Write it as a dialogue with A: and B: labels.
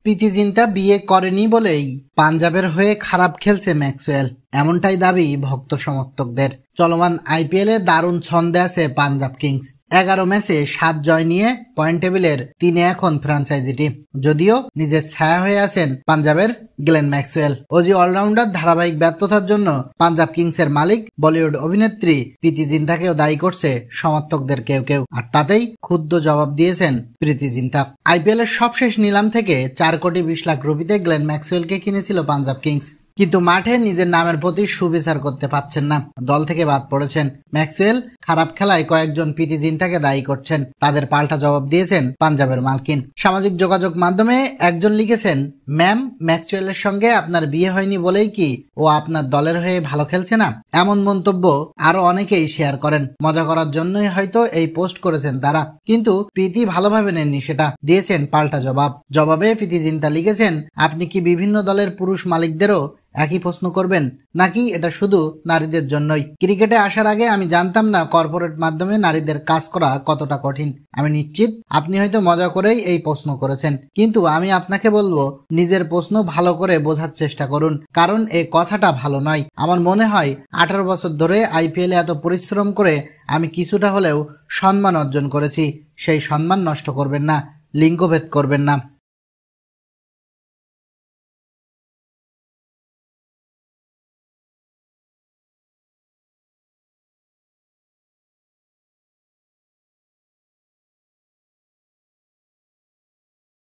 A: প্রীতি জিন্টা বিয়ে করেনি বলেই পাঞ্জাবের হয়ে খারাপ খেলছে ম্যাক্সওয়েল, এমনটাই দাবি ভক্ত সমর্থকদের। চলমান আইপিএলে দারুণ ছন্দে আছে পাঞ্জাব কিংস। 11 ম্যাচে 7 জয় নিয়ে পয়েন্ট টেবিলের 3-এ এখন ফ্র্যাঞ্চাইজিটি। যদিও নিজের ছায়া হয়ে আছেন পাঞ্জাবের গ্লেন ম্যাক্সওয়েল। অজি অলরাউন্ডার ধারাবাহিক ব্যর্থতার জন্য পাঞ্জাব কিংসের মালিক বলিউড অভিনেত্রী প্রীতি জিন্টাকেও দায়ী করছে সমর্থকদের কেউ কেউ, আর তাতেই ক্ষুব্ধ জবাব দিয়েছেন প্রীতি জিন্টা। আইপিএলের সবশেষ নিলাম থেকে 4 কোটি 20 লাখ রুপিতে গ্লেন ম্যাক্সওয়েলকে কিনেছিল পাঞ্জাব কিংস, কিন্তু মাঠে নিজের নামের প্রতি সুবিচার করতে পারছেন না, দল থেকে বাদ পড়েছেন। ম্যাক্সওয়েল খারাপ খেলায় কয়েকজন প্রীতি জিন্টাকে দায়ী করছেন, তাদের পাল্টা জবাব দিয়েছেন পাঞ্জাবের মালকিন। সামাজিক যোগাযোগ মাধ্যমে একজন লিখেছেন, ম্যাম, ম্যাক্সওয়েলের সঙ্গে আপনার বিয়ে হয়নি বলেই কি ও আপনার দলের হয়ে ভালো খেলছে না? এমন মন্তব্য আরো অনেকেই শেয়ার করেন। মজা করার জন্যই হয়তো এই পোস্ট করেছেন তারা, কিন্তু প্রীতি ভালোভাবে নেননি সেটা, দিয়েছেন পাল্টা জবাব। জবাবে প্রীতি জিন্টা লিখেছেন, আপনি কি বিভিন্ন দলের পুরুষ মালিকদেরও একই প্রশ্ন করবেন, নাকি এটা শুধু নারীদের জন্যই? ক্রিকেটে আসার আগে আমি জানতাম না কর্পোরেট মাধ্যমে নারীদের কাজ করা কতটা কঠিন। আমি নিশ্চিত আপনি হয়তো মজা করেই এই প্রশ্ন করেছেন, কিন্তু আমি আপনাকে বলবো নিজের প্রশ্ন ভালো করে বোঝার চেষ্টা করুন, কারণ এই কথাটা ভালো নয়। আমার মনে হয় 18 বছর ধরে আইপিএলে এত পরিশ্রম করে আমি কিছুটা হলেও সম্মান অর্জন করেছি, সেই সম্মান নষ্ট করবেন না, লিঙ্গভেদ করবেন না।